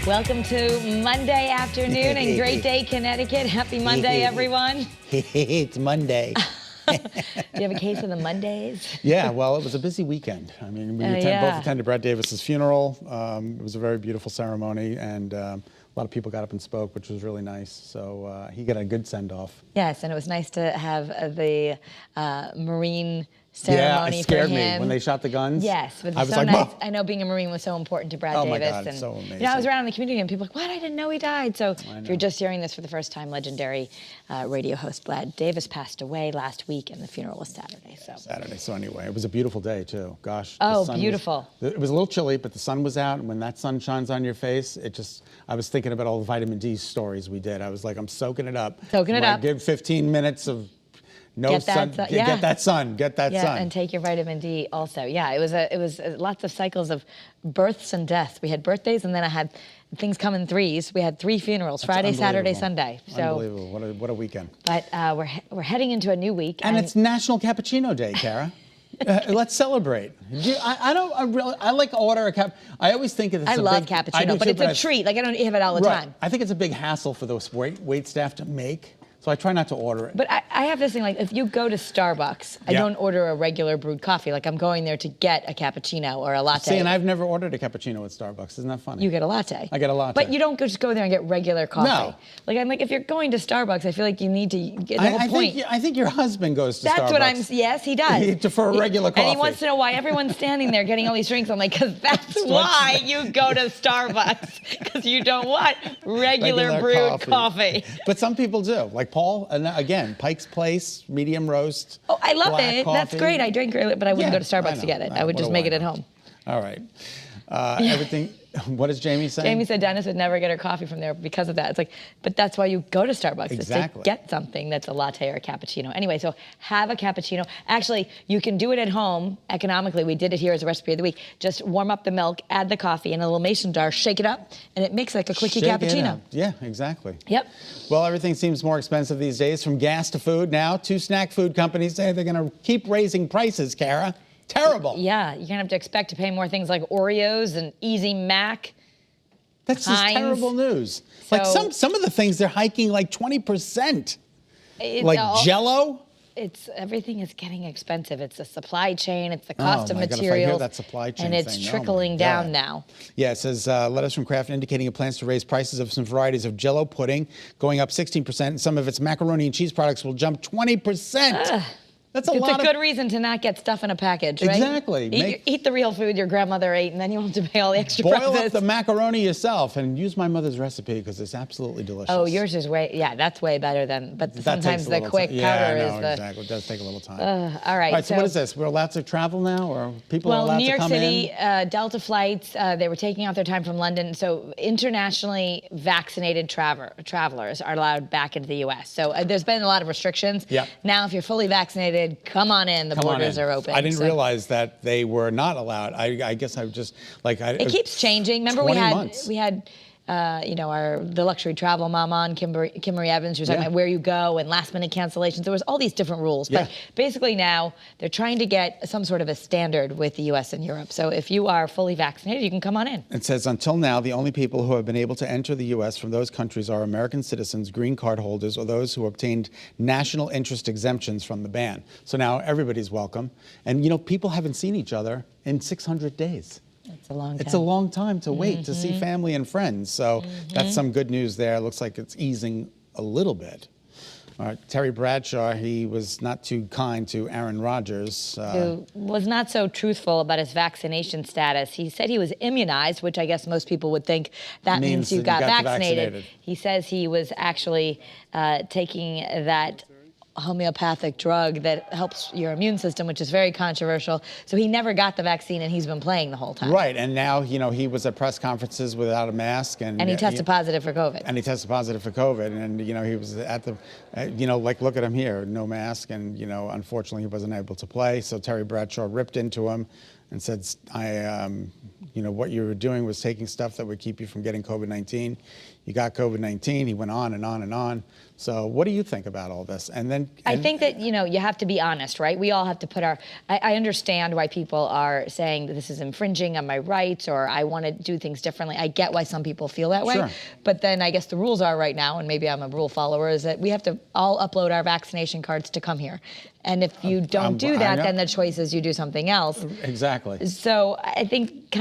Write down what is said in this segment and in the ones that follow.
Welcome to Monday afternoon in Great Day, Connecticut. Happy Monday, everyone. It's Monday. Do you have a case of the Mondays? Yeah, well, it was a busy weekend. I mean, we both attended Brad Davis's funeral. It was a very beautiful ceremony, and a lot of people got up and spoke, which was really nice. So he got a good send-off. Yes, and it was nice to have the Marine ceremony it scared for him. me when they shot the guns. Yes, but I was so like, nice. Whoa. I know being a Marine was so important to Brad Davis. Oh my God, and, so amazing. You know, I was around in the community and people were like, what? I didn't know he died. So if you're just hearing this for the first time, legendary radio host Brad Davis passed away last week, and the funeral was Saturday. So anyway, it was a beautiful day too. Gosh. Oh, beautiful. It was a little chilly, but the sun was out, and when that sun shines on your face, I was thinking about all the vitamin D stories we did. I was like, I'm soaking it up. Soaking it up. Give 15 minutes of no sun. Get that sun. Yeah, and take your vitamin D also. Yeah, it was lots of cycles of births and deaths. We had birthdays, and then I had things come in threes. We had 3 funerals: Friday, Saturday, Sunday. So unbelievable! What a weekend. But we're heading into a new week, and it's National Cappuccino Day, Kara. Let's celebrate. I like order a cap. I always think it's I love cappuccino, but it's a treat. Like I don't have it all the time. I think it's a big hassle for those wait staff to make. So I try not to order it. But I have this thing, like if you go to Starbucks, I don't order a regular brewed coffee. Like I'm going there to get a cappuccino or a latte. See, and I've never ordered a cappuccino at Starbucks. Isn't that funny? You get a latte. I get a latte. But you don't just go there and get regular coffee. No. Like I'm like, if you're going to Starbucks, I feel like you need to get the whole point. I think your husband goes to Starbucks. That's what yes, he does. For a regular coffee. And he wants to know why everyone's standing there getting all these drinks. I'm like, because that's why you go to Starbucks. Because you don't want regular brewed coffee. But some people do. Like Paul, and again, Pike's Place, medium roast. Oh, I love it. Coffee. That's great. I drink it, but I wouldn't go to Starbucks to get it. I would just make it at home. All right. Everything. What does Jamie say? Jamie said Dennis would never get her coffee from there because of that. It's like, but that's why you go to Starbucks. Exactly. Is to get something that's a latte or a cappuccino. Anyway, so have a cappuccino. Actually, you can do it at home economically. We did it here as a recipe of the week. Just warm up the milk, add the coffee in a little mason jar, shake it up, and it makes like a quickie cappuccino. Yeah, exactly. Yep. Well, everything seems more expensive these days, from gas to food now. 2 snack food companies say they're going to keep raising prices, Kara. Terrible. Yeah, you're going to have to expect to pay more things like Oreos and Easy Mac. That's just terrible news. So, like some of the things they're hiking like 20%. Like Jell-O. Everything is getting expensive. It's the supply chain. It's the cost of materials. If I hear that supply chain and it's trickling down now. Yeah, it says letters from Kraft indicating it plans to raise prices of some varieties of Jell-O pudding, going up 16%. And some of its macaroni and cheese products will jump 20%. That's it's a good reason to not get stuff in a package, right? Exactly. Eat the real food your grandmother ate, and then you won't have to pay all the extra prices. Boil up the macaroni yourself and use my mother's recipe because it's absolutely delicious. Oh, yours is that's way better than, but sometimes the quick powder is the... exactly. It does take a little time. All right, so what is this? We're allowed to travel now, or people are allowed to come in? Well, New York City, Delta flights, they were taking out their time from London, so internationally vaccinated travelers are allowed back into the U.S. So there's been a lot of restrictions. Yeah. Now, if you're fully vaccinated, come on in. The borders are open. I didn't realize that they were not allowed. I guess I just it keeps changing. Remember we had the luxury travel mom on, Kimberly Evans, who was talking about where you go and last minute cancellations. There was all these different rules, but basically now they're trying to get some sort of a standard with the U.S. and Europe. So if you are fully vaccinated, you can come on in. It says until now, the only people who have been able to enter the U.S. from those countries are American citizens, green card holders, or those who obtained national interest exemptions from the ban. So now everybody's welcome. And people haven't seen each other in 600 days. It's a long time. It's a long time to wait to see family and friends. So that's some good news there. Looks like it's easing a little bit. Terry Bradshaw, he was not too kind to Aaron Rodgers. Who was not so truthful about his vaccination status. He said he was immunized, which I guess most people would think that means you got vaccinated. He says he was actually taking that homeopathic drug that helps your immune system, which is very controversial. So he never got the vaccine, and he's been playing the whole time. Right, and now, he was at press conferences without a mask. And he tested positive for COVID. And he was at the, look at him here, no mask, and, unfortunately he wasn't able to play. So Terry Bradshaw ripped into him, and said, what you were doing was taking stuff that would keep you from getting COVID-19. You got COVID-19. He went on and on and on. So what do you think about all this? I think that, you have to be honest, right? We all have to put I understand why people are saying that this is infringing on my rights, or I want to do things differently. I get why some people feel that way. Sure. But then I guess the rules are right now, and maybe I'm a rule follower, is that we have to all upload our vaccination cards to come here. And if you don't do that, then the choice is you do something else. Exactly. So I think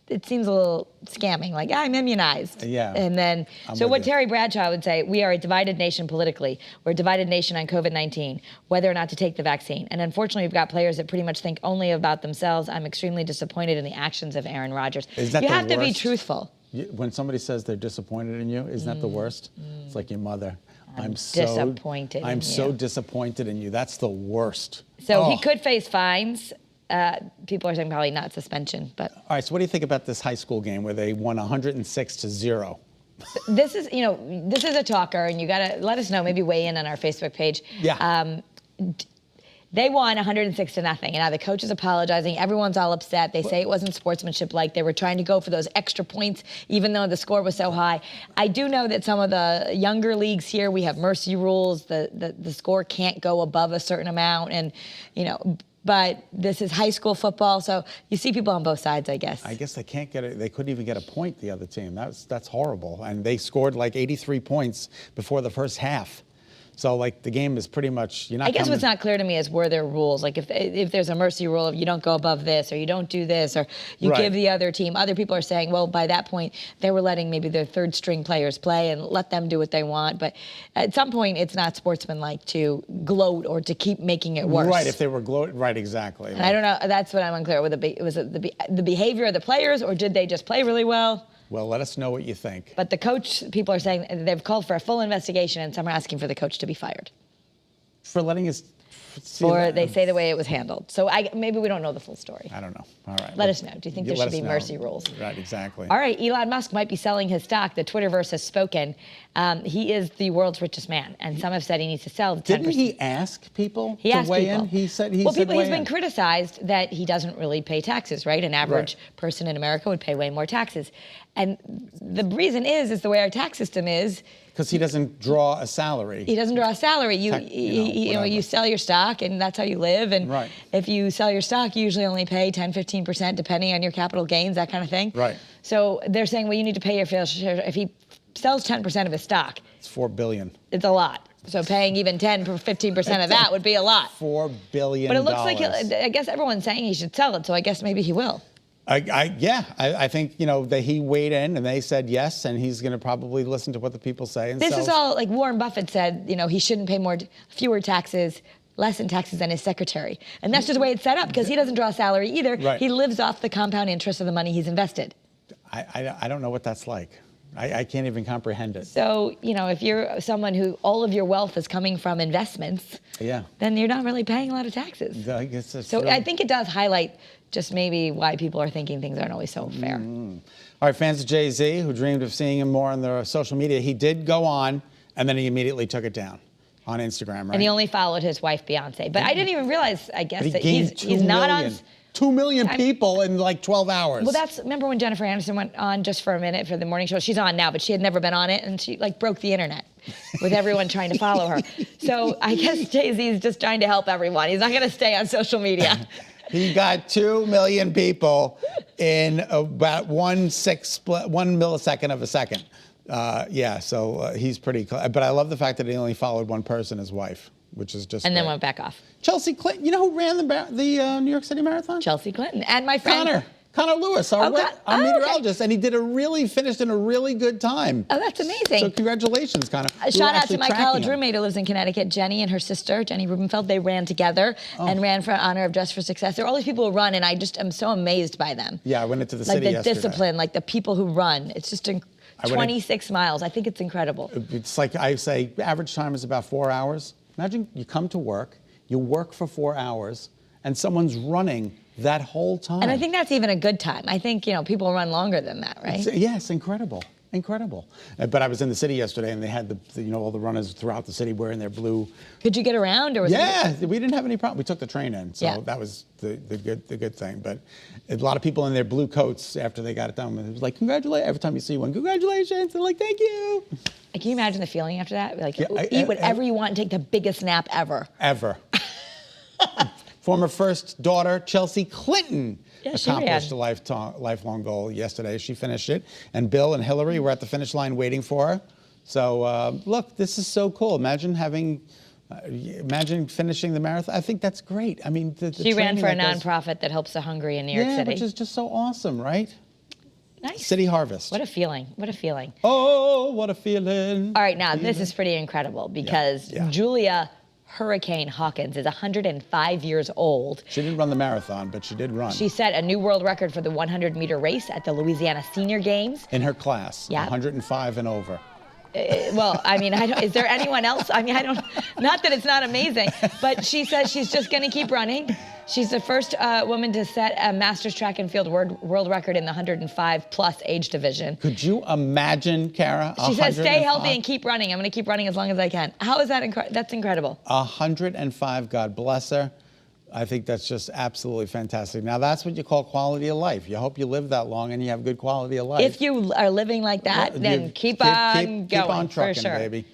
it seems a little scamming, like, I'm immunized. Yeah. And then, so what Terry Bradshaw would say, we are a divided nation politically. We're a divided nation on COVID-19, whether or not to take the vaccine. And unfortunately, we've got players that pretty much think only about themselves. I'm extremely disappointed in the actions of Aaron Rodgers. Is that you the have to be worst? truthful. When somebody says they're disappointed in you, isn't that the worst? It's like your mother. I'm disappointed in so you. disappointed in you. That's the worst. So he could face fines. People are saying probably not suspension, but. All right, so what do you think about this high school game where they won 106-0? This is, this is a talker, and you gotta let us know, maybe weigh in on our Facebook page. Yeah. They won 106-0, and now the coach is apologizing. Everyone's all upset. They say it wasn't sportsmanship-like. They were trying to go for those extra points, even though the score was so high. I do know that some of the younger leagues here, we have mercy rules. The score can't go above a certain amount, and but this is high school football, so you see people on both sides, I guess. I guess they can't get it. They couldn't even get a point, the other team. That's horrible. And they scored like 83 points before the first half. So, the game is pretty much, I guess what's not clear to me is, were there rules? Like, if there's a mercy rule, if you don't go above this, or you don't do this, or you give the other team. Other people are saying, well, by that point, they were letting maybe their third-string players play and let them do what they want. But at some point, it's not sportsmanlike to gloat or to keep making it worse. Right, if they were gloating. Right, exactly. And I don't know. That's what I'm unclear with. Was it the behavior of the players, or did they just play really well? Well, let us know what you think. But the coach, people are saying they've called for a full investigation, and some are asking for the coach to be fired. For letting us... They say the way it was handled. So maybe we don't know the full story. I don't know. All right. Let us know. Do you think there should be mercy rules? Right, exactly. All right, Elon Musk might be selling his stock. The Twitterverse has spoken. He is the world's richest man, and some have said he needs to sell 10%. Didn't he ask people to weigh in? He said he's been criticized that he doesn't really pay taxes, right? An average person in America would pay way more taxes. And the reason is the way our tax system is. Because he doesn't draw a salary. He doesn't draw a salary. You sell your stock, and that's how you live. And if you sell your stock, you usually only pay 10, 15%, depending on your capital gains, that kind of thing. Right. So they're saying, well, you need to pay your fair share. If he sells 10% of his stock, it's $4 billion. It's a lot. So paying even 10 or 15% of that would be a lot. $4 billion. But it looks like I guess everyone's saying he should sell it. So I guess maybe he will. I think, that he weighed in and they said yes, and he's going to probably listen to what the people say. And this is all, like Warren Buffett said, he shouldn't pay fewer taxes, less in taxes than his secretary. And that's just the way it's set up, because he doesn't draw a salary either. Right. He lives off the compound interest of the money he's invested. I don't know what that's like. I can't even comprehend it. So, if you're someone who all of your wealth is coming from investments, then you're not really paying a lot of taxes. I guess that's so I think it does highlight just maybe why people are thinking things aren't always so fair. All right, fans of JayZ who dreamed of seeing him more on their social media, he did go on, and then he immediately took it down on Instagram, right? And he only followed his wife, Beyonce. But I didn't even realize, I guess, that he's not on... 2 million people in like 12 hours. Well, remember when Jennifer Aniston went on just for a minute for the morning show? She's on now, but she had never been on it, and she broke the internet with everyone trying to follow her. So I guess JayZ is just trying to help everyone. He's not going to stay on social media. He got 2 million people in about 1 millisecond of a second. So he's pretty close. But I love the fact that he only followed one person, his wife, which is just And then great. went back off. Chelsea Clinton, you know who ran the New York City Marathon? Chelsea Clinton. And my friend... Connor Lewis, our meteorologist, and he finished in a really good time. Oh, that's amazing. So congratulations, Connor. Shout out to my college roommate who lives in Connecticut, Jenny, and her sister, Jenny Rubenfeld. They ran together and ran for honor of Dress for Success. There are all these people who run, and I just am so amazed by them. Yeah, I went into the city yesterday. Discipline, the people who run. It's just 26 miles. I think it's incredible. It's like I say, average time is about 4 hours. Imagine you come to work, you work for 4 hours, and someone's running that whole time. And I think that's even a good time. I think, people run longer than that, right? It's incredible. Incredible. But I was in the city yesterday, and they had all the runners throughout the city wearing their blue. Could you get around, or was we didn't have any problem. We took the train in, so that was the good thing. But a lot of people in their blue coats after they got it done. It was like, congratulations. Every time you see one, congratulations. They're like, thank you. Can you imagine the feeling after that? Like, eat whatever you want and take the biggest nap ever. Ever. Former first daughter, Chelsea Clinton, accomplished a lifelong goal yesterday. She finished it. And Bill and Hillary were at the finish line waiting for her. So, look, this is so cool. Imagine finishing the marathon. I think that's great. I mean, she ran for a nonprofit that helps the hungry in New York City. Which is just so awesome, right? Nice. City Harvest. What a feeling. What a feeling. Oh, what a feeling. All right, now, this is pretty incredible because Julia Hurricane Hawkins is 105 years old. She didn't run the marathon, but she did run. She set a new world record for the 100-meter race at the Louisiana Senior Games. In her class, 105 and over. Well, I mean, is there anyone else? I mean, not that it's not amazing, but she says she's just going to keep running. She's the first woman to set a masters track and field world record in the 105-plus age division. Could you imagine, Kara? She says, stay healthy and keep running. I'm going to keep running as long as I can. How is that incredible? That's incredible. 105, God bless her. I think that's just absolutely fantastic. Now, that's what you call quality of life. You hope you live that long and you have good quality of life. If you are living like that, then keep on going, keep on trucking, for sure. Baby.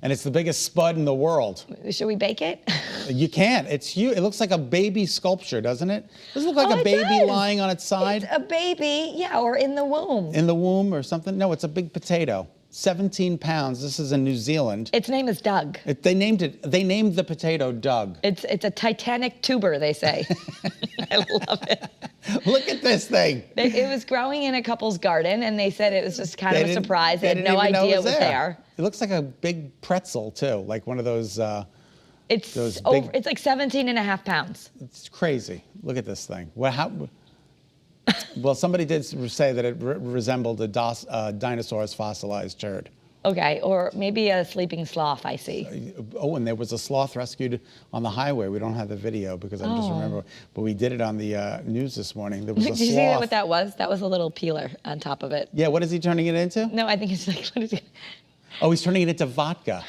And it's the biggest spud in the world. Should we bake it? You can't. It's huge. It looks like a baby sculpture, doesn't it? Does it look like a baby lying on its side? It's a baby, or in the womb. In the womb or something? No, it's a big potato. 17 pounds. This is in New Zealand. Its name is Doug. They named the potato Doug. It's a Titanic tuber, they say. I love it. Look at this thing. It was growing in a couple's garden, and they said it was just kind of a surprise. They had no idea it was there. It looks like a big pretzel, too, like one of those... it's like 17 and a half pounds. It's crazy. Look at this thing. Well, somebody did say that it resembled a dinosaur's fossilized turd. Okay, or maybe a sleeping sloth, I see. Oh, and there was a sloth rescued on the highway. We don't have the video because I just remember, but we did it on the news this morning. There was a sloth. Did you see what that was? That was a little peeler on top of it. Yeah, what is he turning it into? No, I think it's like, what is it? Oh, he's turning it into vodka.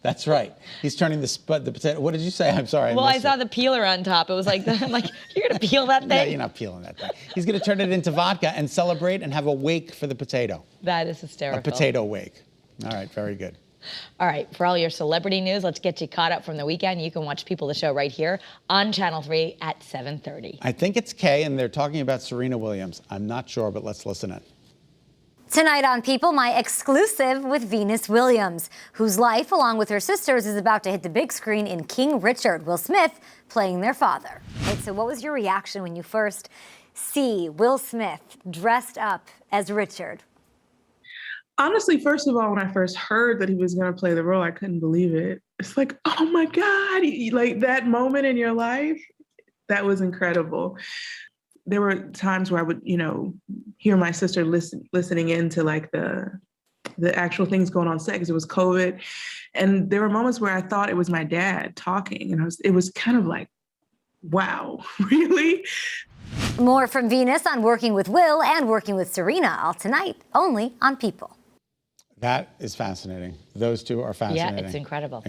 That's right. He's turning the potato. What did you say? I'm sorry. Well, I saw the peeler on top. It was like, I'm like, you're going to peel that thing? No, you're not peeling that thing. He's going to turn it into vodka and celebrate and have a wake for the potato. That is hysterical. A potato wake. All right, very good. All right, for all your celebrity news, let's get you caught up from the weekend. You can watch People the Show right here on Channel 3 at 7:30. I think it's Kay, and they're talking about Serena Williams. I'm not sure, but let's listen in. Tonight on People, my exclusive with Venus Williams, whose life, along with her sisters, is about to hit the big screen in King Richard, Will Smith playing their father. Right, so what was your reaction when you first see Will Smith dressed up as Richard? Honestly, first of all, when I first heard that he was going to play the role, I couldn't believe it. It's like, oh my God, like that moment in your life, that was incredible. There were times where I would, hear my sister listening into like the actual things going on set because it was COVID. And there were moments where I thought it was my dad talking, and it was kind of like, wow, really? More from Venus on working with Will and working with Serena, all tonight, only on People. That is fascinating. Those two are fascinating. Yeah, it's incredible.